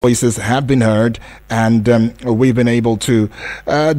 voices have been heard, and we've been able to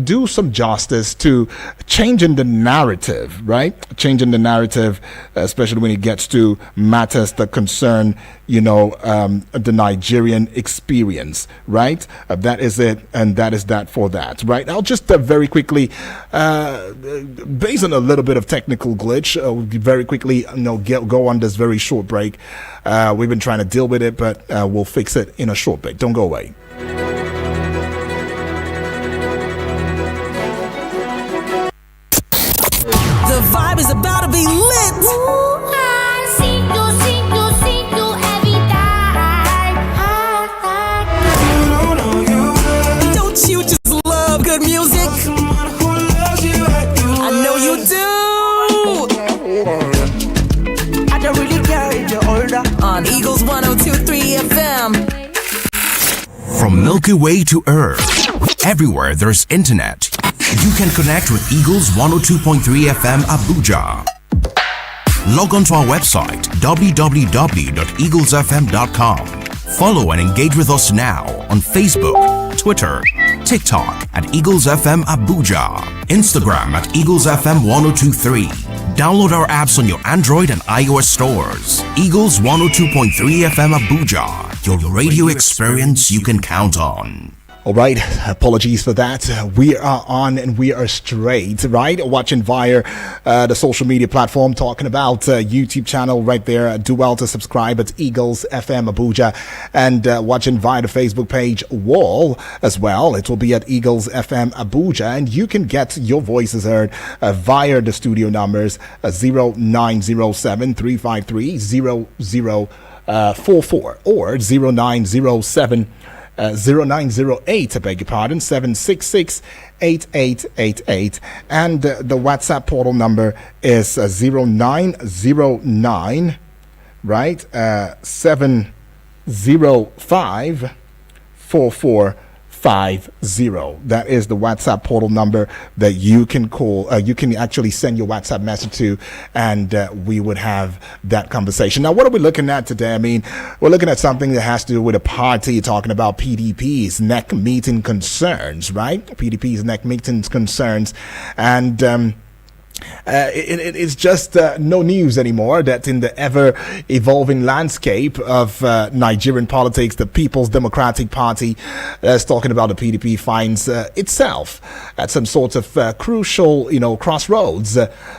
do some justice to changing the narrative, right? Changing the narrative, especially when it gets to matters that concern, the Nigerian experience, right? That is it, and that is that for that, right? I'll just very quickly, based on a little bit of technical glitch, very quickly, go on this very short break. We've been trying to deal with it, but we'll fix it in a short break. Don't go away. The vibe is about to be lit. Don't you just love good music? I know you do. I don't really care if you're older. On Eagles 102.3 FM. From Milky Way to Earth, everywhere there's internet, you can connect with Eagles 102.3 FM Abuja. Log on to our website www.eaglesfm.com. Follow and engage with us now on Facebook, Twitter, TikTok at Eagles FM Abuja, Instagram at Eagles FM 1023. Download our apps on your Android and iOS stores. Eagles 102.3 FM Abuja, your radio experience you can count on. All right, apologies for that. We are on and we are straight, right? Watching via the social media platform, talking about YouTube channel right there. Do well to subscribe at Eagles FM Abuja, and watching via the Facebook page wall as well. It will be at Eagles FM Abuja, and you can get your voices heard via the studio numbers 0907 353 0044 or 0907 0908, I beg your pardon, 766-8888, and the WhatsApp portal number is 0909, right, 705 4450. That is the WhatsApp portal number that you can call. You can actually send your WhatsApp message to, and we would have that conversation. Now, what are we looking at today? I mean, we're looking at something that has to do with a party, talking about PDP's NEC meeting concerns, right? PDP's NEC meeting concerns, and it's just no news anymore that in the ever-evolving landscape of Nigerian politics, the People's Democratic Party, is talking about the PDP, finds itself at some sort of crucial, crossroads.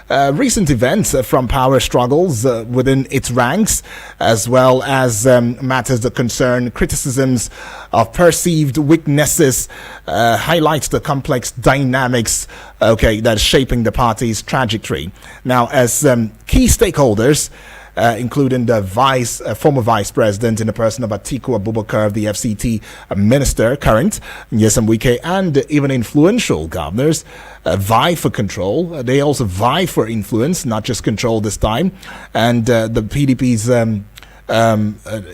Recent events from power struggles within its ranks, as well as matters that concern criticisms of perceived weaknesses, highlights the complex dynamics, that's shaping the party's trajectory. Now, as key stakeholders, including the former vice president in the person of Atiku Abubakar, the FCT minister, current, Nyesom Wike, and even influential governors vie for control. They also vie for influence, not just control this time. And the PDP's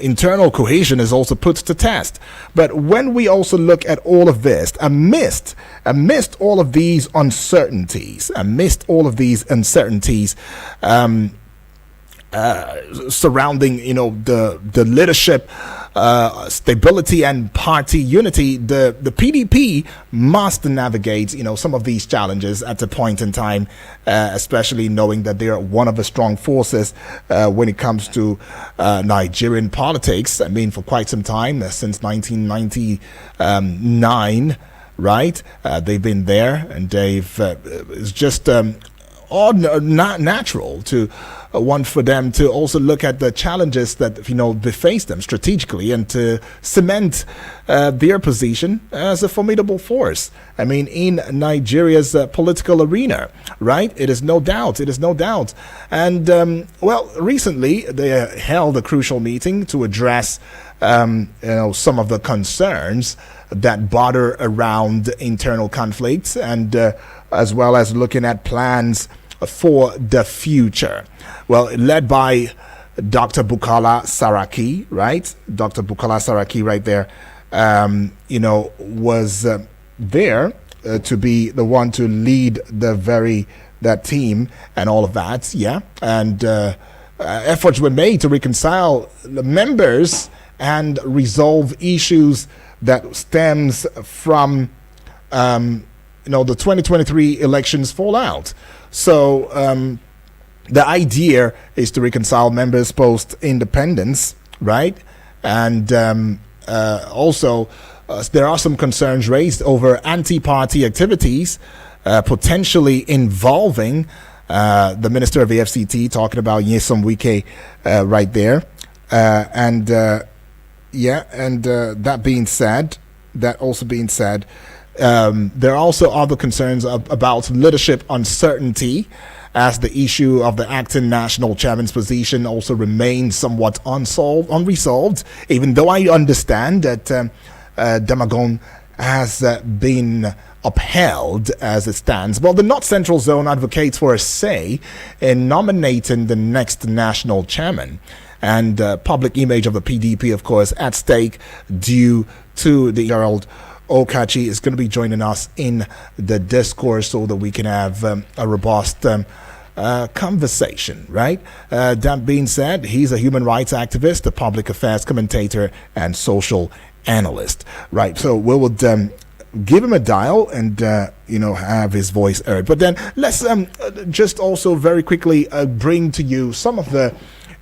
internal cohesion is also put to test. But when we also look at all of this, amidst all of these uncertainties, surrounding, the leadership, stability and party unity, the PDP must navigate, some of these challenges at a point in time, especially knowing that they are one of the strong forces when it comes to Nigerian politics. I mean, for quite some time, since 1999, right? They've been there, and it's just not natural to want for them to also look at the challenges that they face them strategically, and to cement their position as a formidable force. I mean, in Nigeria's political arena, right? It is no doubt. And recently they held a crucial meeting to address some of the concerns that border around internal conflicts, and as well as looking at plans for the future. Well, led by Dr. Bukola Saraki, right? Dr. Bukola Saraki right there, was there to be the one to lead that team and all of that, yeah. And efforts were made to reconcile the members and resolve issues that stems from the 2023 elections fallout. So the idea is to reconcile members post independence, right? And also there are some concerns raised over anti-party activities potentially involving the Minister of the FCT, talking about Nyesom Wike right there. That being said, there are also other concerns about leadership uncertainty, as the issue of the acting national chairman's position also remains somewhat unresolved, even though I understand that Damagon has been upheld as it stands. Well, the North Central Zone advocates for a say in nominating the next national chairman, and public image of the PDP, of course, at stake due to the Gerald Okachi is going to be joining us in the discourse so that we can have a robust conversation, right? That being said, he's a human rights activist, a public affairs commentator, and social analyst, right? So we would give him a dial and have his voice heard. But then let's just also very quickly bring to you some of the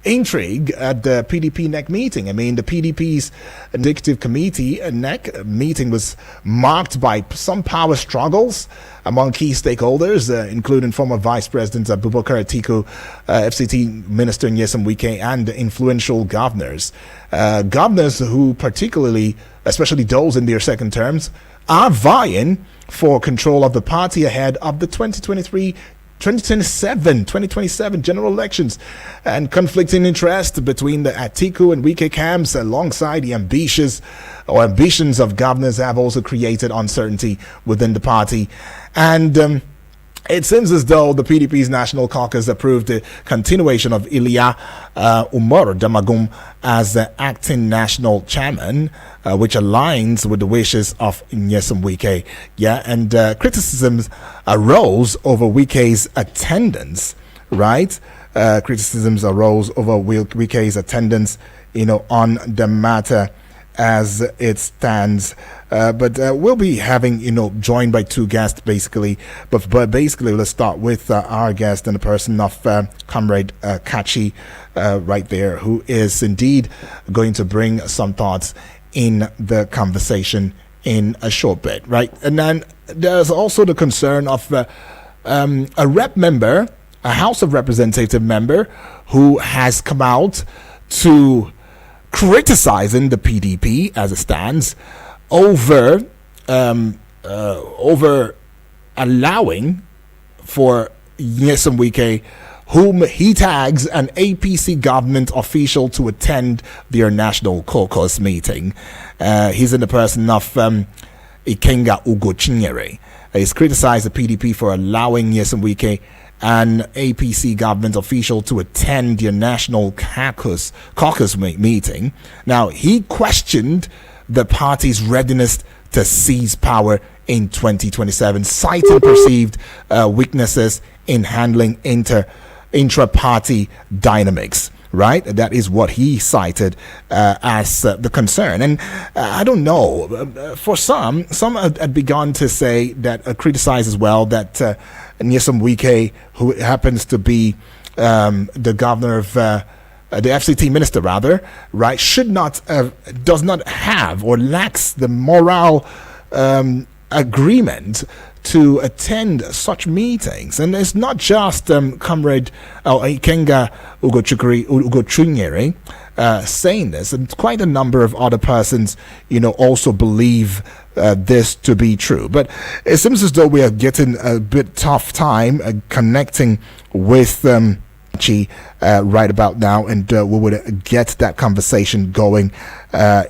intrigue at the PDP NEC meeting. I mean, the PDP's Executive Committee NEC meeting was marked by some power struggles among key stakeholders, including former Vice President Abubakar Atiku, FCT Minister Nyesom Wike, and influential governors. Governors who particularly, especially those in their second terms, are vying for control of the party ahead of the 2027 general elections, and conflicting interest between the Atiku and Wike camps alongside the ambitions of governors have also created uncertainty within the party. And it seems as though the PDP's National Caucus approved the continuation of Ilya Umar Damagum as the acting national chairman, which aligns with the wishes of Nyesom Wike. And criticisms arose over Wike's attendance, right? Criticisms arose over Wike's attendance, on the matter as it stands. But we'll be having, joined by two guests, basically. But basically, let's start with our guest in the person of Comrade Kachi right there, who is indeed going to bring some thoughts in the conversation in a short bit, right? And then there's also the concern of a rep member, a House of Representative member, who has come out to criticizing the PDP as it stands over allowing for Nyesom Wike, whom he tags an APC government official, to attend their national caucus meeting. He's in the person of Ikenga Ugochinyere. He's criticized the PDP for allowing Nyesom Wike, an APC government official, to attend their national caucus meeting. Now, he questioned the party's readiness to seize power in 2027, citing perceived weaknesses in handling intra-party dynamics. Right, that is what he cited as the concern. And I don't know, for some had begun to say that, criticize as well, that Nyesom Wike, who happens to be the governor of the FCT minister, rather, right, does not have or lacks the moral agreement to attend such meetings. And it's not just Comrade Ikenga Ugochinyere saying this, and quite a number of other persons, also believe this to be true. But it seems as though we are getting a bit tough time connecting with right about now, and we would get that conversation going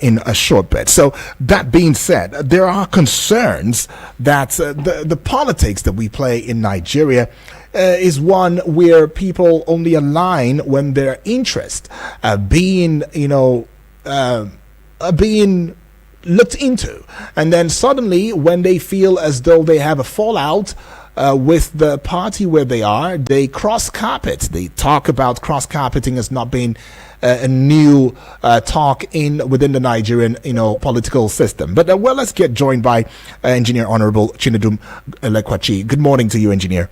in a short bit. So that being said, there are concerns that the politics that we play in Nigeria is one where people only align when their interest being looked into, and then suddenly when they feel as though they have a fallout with the party where they are, they cross-carpet. They talk about cross-carpeting as not being a new talk within the Nigerian, political system. But let's get joined by Engineer Honorable Chinedum Lekwachi. Good morning to you, Engineer.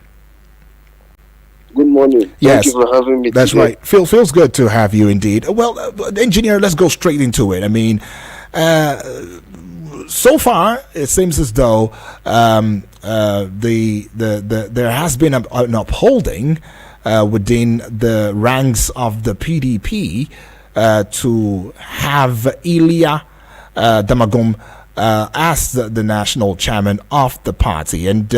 Good morning. Yes, thank you for having me. That's today. right. Feels good to have you indeed. Well, Engineer, let's go straight into it. I mean, so far it seems as though there has been an upholding within the ranks of the PDP to have Ilya Damagum as the national chairman of the party, and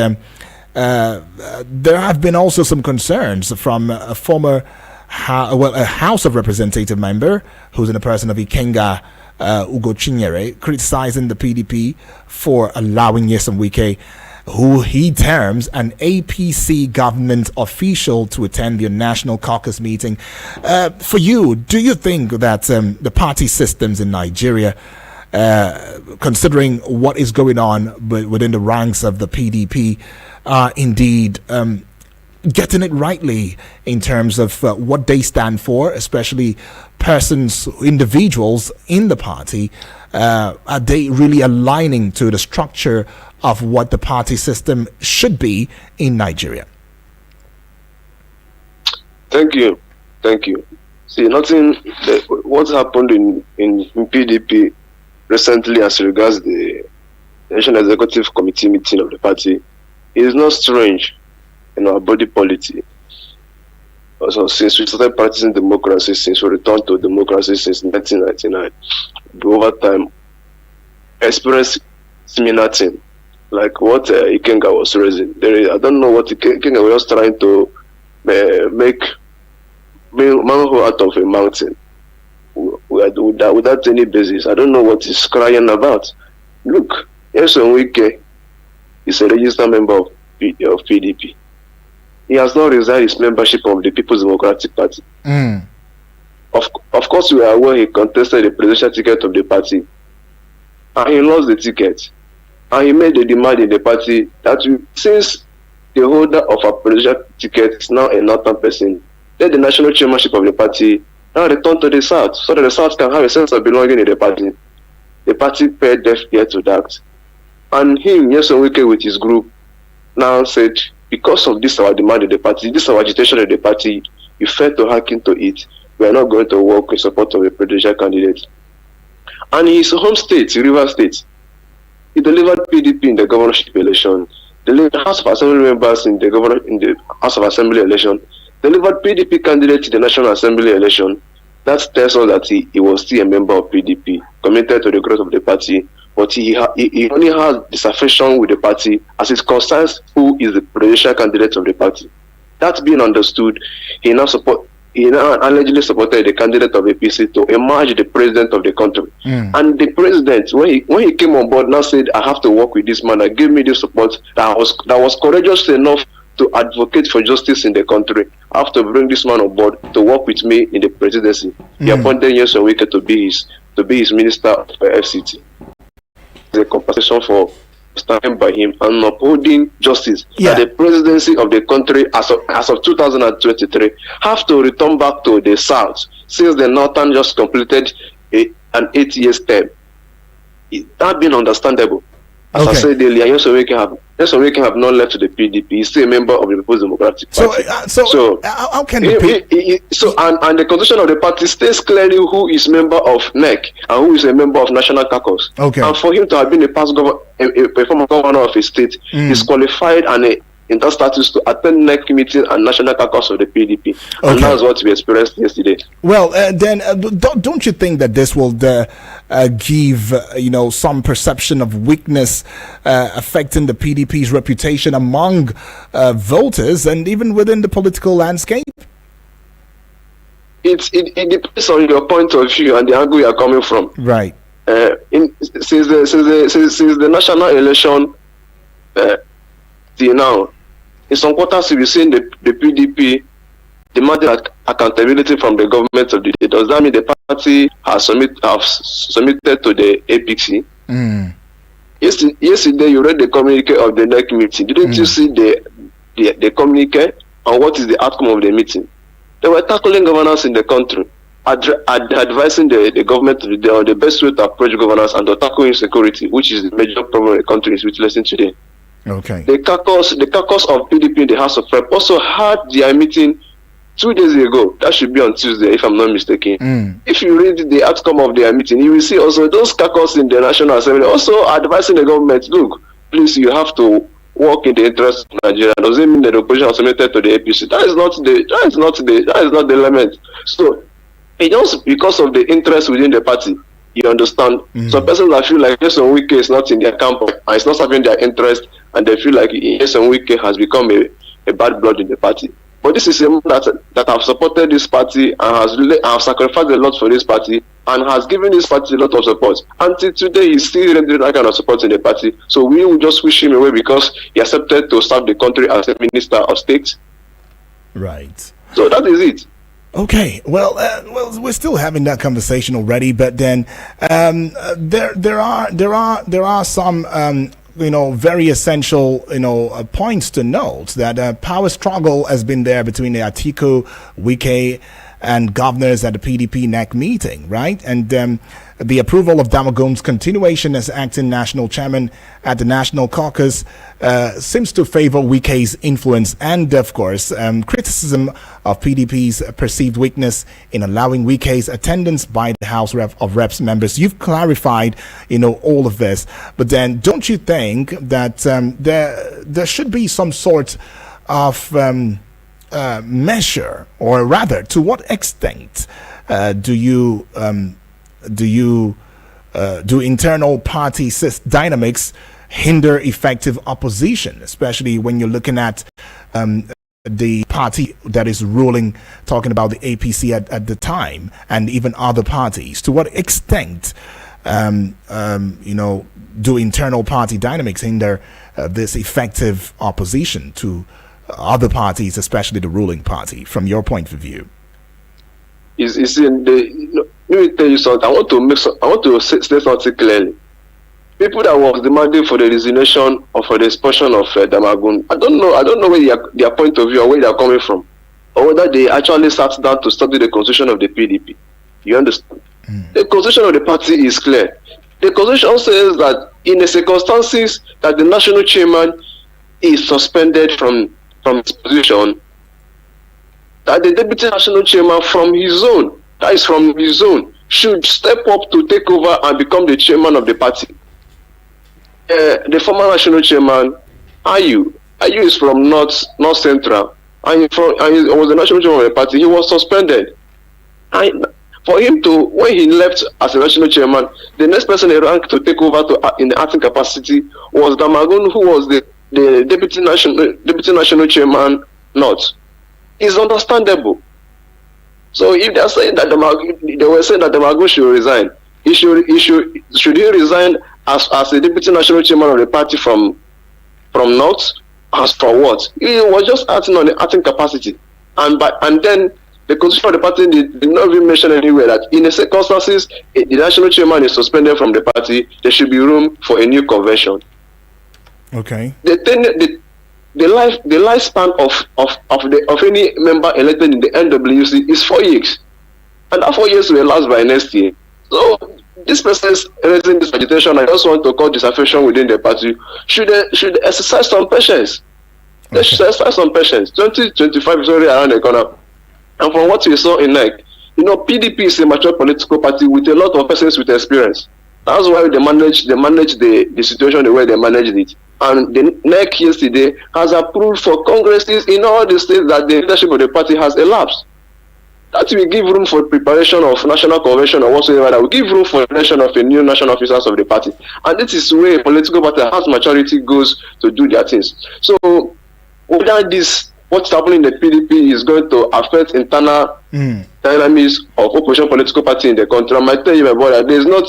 there have been also some concerns from a former a House of Representative member who's in the person of Ikenga Ugo Chinyere, criticizing the PDP for allowing Nyesom Wike, who he terms an APC government official, to attend the national caucus meeting. For you, do you think that the party systems in Nigeria, considering what is going on within the ranks of the PDP, are indeed getting it rightly in terms of what they stand for, especially individuals in the party? Are they really aligning to the structure of what the party system should be in Nigeria? Thank you. See, what happened in PDP recently as regards the National Executive Committee meeting of the party is not strange in our body politic. Also, since we started practicing democracy, since we returned to democracy since 1999, over time, experienced similar thing, like what Ikenga was raising. I don't know what Ikenga was trying to make manhole out of a mountain without any basis. I don't know what he's crying about. Look, Nyesom Wike is a registered member of PDP. He has not resigned his membership of the People's Democratic Party. Of course, we are aware he contested the presidential ticket of the party, and he lost the ticket. And he made the demand in the party that since the holder of a presidential ticket is now a northern person, let the national chairmanship of the party now return to the south, so that the south can have a sense of belonging in the party. The party paid deaf ear to that. And him, Nyesom Wike, with his group, now said, because of this our demand in the party, this our agitation in the party, you failed to hearken to it. We are not going to work in support of a presidential candidate. And in his home state, Rivers State, he delivered PDP in the governorship election, delivered House of Assembly members in the House of Assembly election, delivered PDP candidate in the National Assembly election. That tells us that he was still a member of PDP, committed to the growth of the party, but he only has disaffection with the party as it concerns who is the presidential candidate of the party. That being understood, he now allegedly supported the candidate of APC to emerge the president of the country. And the president, when he came on board, now said, I have to work with this man that gave me the support that was courageous enough to advocate for justice in the country. I have to bring this man on board to work with me in the presidency. He appointed Nyesom Wike to be his minister of FCT. The compensation for standing by him and upholding justice. That the presidency of the country as of 2023 have to return back to the south, since the northern just completed an 8-year term. That being understandable. As I said earlier, Nyesom Wike have not left the PDP. He's still a member of the People's Democratic Party. So how can and the constitution of the party states clearly who is member of NEC and who is a member of National Caucus. And for him to have been a former governor of a state, he's qualified and in that status to attend NEC meeting and National Caucus of the PDP. And that's what we experienced yesterday. Well, then don't you think that this will give some perception of weakness affecting the PDP's reputation among voters and even within the political landscape? It depends on your point of view and the angle you are coming from. Right. Since the national election till now, in some quarters we've seen the PDP demanding accountability from the government of the day. Does that mean the party has submitted to the APC? Yesterday you read the communique of the NEC meeting. Didn't you see the the communique and what is the outcome of the meeting. They were tackling governance in the country, advising the government on the best way to approach governance and to tackle insecurity, which is the major problem the country is witnessing today. Okay. The caucus of PDP in the House of Rep also had their meeting 2 days ago. That should be on Tuesday, if I'm not mistaken. If you read the outcome of their meeting, you will see also those caucus in the National Assembly also advising the government, look, please, you have to work in the interest of Nigeria. Doesn't mean that the opposition is submitted to the APC. That is not the element. So it just because of the interest within the party, you understand. Some persons that feel like Yes Wike is not in their camp and it's not serving their interest, and they feel like Yes Wike has become a bad blood in the party. But this is a man that have supported this party and have sacrificed a lot for this party and has given this party a lot of support. Until today, he's still rendering that kind of support in the party. So we will just wish him away because he accepted to serve the country as a minister of state. Right. So that is it. Okay, well, we're still having that conversation already, but then there are some very essential points to note. That power struggle has been there between the Atiku, Wike, and governors at the PDP NEC meeting, right? And the approval of Damagum's continuation as acting national chairman at the National Caucus seems to favor Wike's influence and, of course, criticism of PDP's perceived weakness in allowing Wike's attendance by the House of Reps members. You've clarified, all of this, but then don't you think that there should be some sort of measure, or rather, to what extent do internal party dynamics hinder effective opposition, especially when you're looking at the party that is ruling, talking about the APC at the time, and even other parties? To what extent, do internal party dynamics hinder this effective opposition to other parties, especially the ruling party, from your point of view? Let me tell you something. I want to say something clearly. People that was demanding for the resignation or for the expulsion of Damagun, I don't know where their point of view or where they are coming from, or whether they actually sat down to study the constitution of the PDP. You understand? The constitution of the party is clear. The constitution says that in the circumstances that the national chairman is suspended from his position, that the deputy national chairman from his zone, should step up to take over and become the chairman of the party. The former national chairman, Ayu is from North Central, and he was the national chairman of the party. He was suspended. And for him to, when he left as a national chairman, the next person he ranked to take over in the acting capacity was Damagun, who was the deputy national chairman North. It's understandable. So if they are saying that they were saying that Damagun should resign, should he resign as a deputy national chairman of the party from North? As for what? He was just acting on the acting capacity, and then the constitution of the party did not even mention anywhere that in the circumstances the national chairman is suspended from the party, there should be room for a new convention. Okay. The lifespan of any member elected in the NWC is 4 years, and that 4 years will last by next year. So this person is raising this agitation. I just want to call disaffection within the party. Should exercise some patience. Okay. They should exercise some patience. 2025 is already around the corner, and from what we saw in NEC, PDP is a mature political party with a lot of persons with experience. That's why they managed the situation the way they managed it. And the NEC yesterday has approved for congresses in all the states that the leadership of the party has elapsed. That will give room for preparation of national convention or whatsoever. That will give room for election of a new national officers of the party. And this is where a political party has maturity goes to do their things. So whether what's happening in the PDP is going to affect internal dynamics of opposition political party in the country, I might tell you, my brother, there's no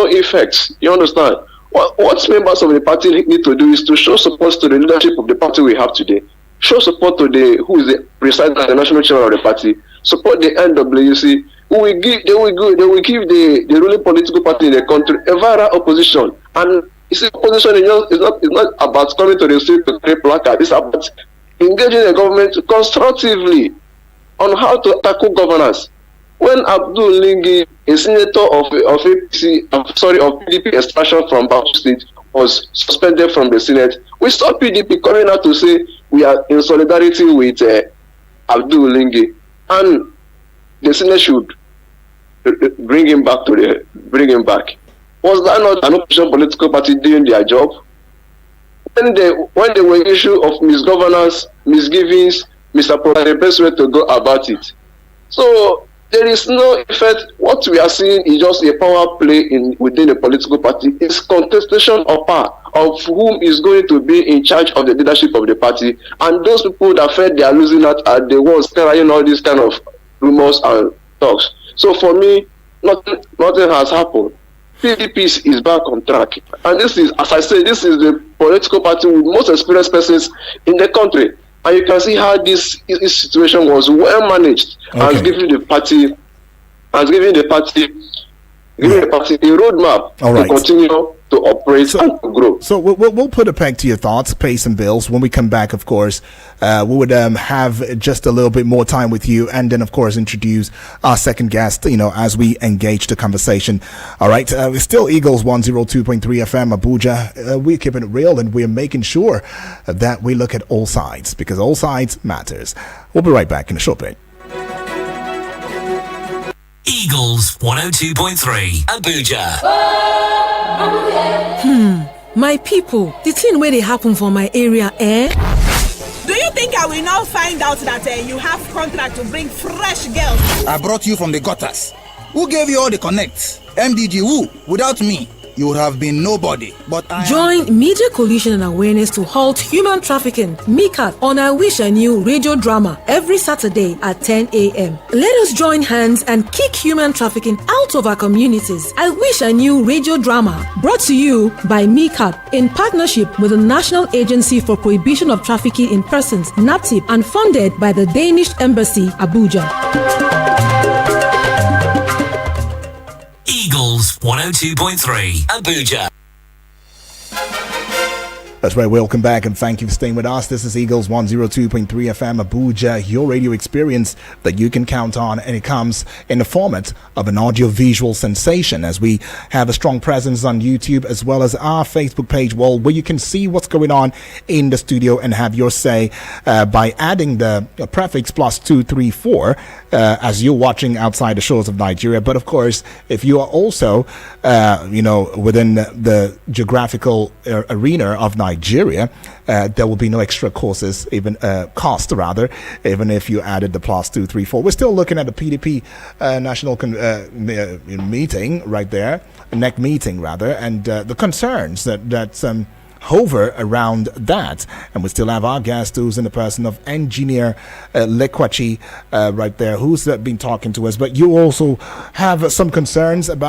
effects. You understand? What members of the party need to do is to show support to the leadership of the party we have today. Show support to who is the presiding the national chairman of the party. Support the NWC. They will give the ruling political party in the country a viral opposition. And you see, opposition is not about coming to the street to play placard. It's about engaging the government constructively on how to tackle governance. When Abdul Lingi, a senator of PDP extraction from Bauchi State, was suspended from the Senate, we saw PDP coming out to say we are in solidarity with Abdul Lingi, and the Senate should bring him back. Was that not an opposition political party doing their job? When they were issue of misgovernance, misgivings, misappropriation, the best way to go about it. So there is no effect. What we are seeing is just a power play within a political party. It's contestation of power, of whom is going to be in charge of the leadership of the party. And those people that felt they are losing out are the ones carrying all these kind of rumors and talks. So for me, nothing has happened. PDP is back on track. And this is, as I say, this is the political party with most experienced persons in the country. And you can see how this situation was well managed, and giving the party a roadmap to continue to operate and to grow. So we'll put a peg to your thoughts, pay some bills. When we come back, of course, we would have just a little bit more time with you, and then, of course, introduce our second guest, as we engage the conversation. All right, we're still Eagles 102.3 FM Abuja. We're keeping it real, and we're making sure that we look at all sides, because all sides matters. We'll be right back in a short bit. Eagles 102.3 Abuja. My people, the thing where they happen for my area, Do you think I will now find out that you have contract to bring fresh girls? I brought you from the gutters. Who gave you all the connects? MDG, who? Without me, you would have been nobody. But Join Media Coalition and Awareness to Halt Human Trafficking, MICAT, on I Wish I Knew radio drama every Saturday at 10 a.m. Let us join hands and kick human trafficking out of our communities. I Wish I Knew radio drama, brought to you by MICAT in partnership with the National Agency for Prohibition of Trafficking in Persons, NAPTIP, and funded by the Danish Embassy, Abuja. Eagles 102.3 Abuja. That's right. Welcome back, and thank you for staying with us. This is Eagles 102.3 FM Abuja, your radio experience that you can count on, and it comes in the format of an audio-visual sensation, as we have a strong presence on YouTube as well as our Facebook page wall, where you can see what's going on in the studio and have your say by adding the prefix +234 as you're watching outside the shores of Nigeria. But of course, if you are also within the geographical arena of Nigeria, there will be no extra cost, even if you added the +234. We're still looking at the PDP national meeting right there, NEC meeting rather, and the concerns that hover around that. And we still have our guest, who's in the person of engineer Lekwachi right there, who's been talking to us. But you also have some concerns about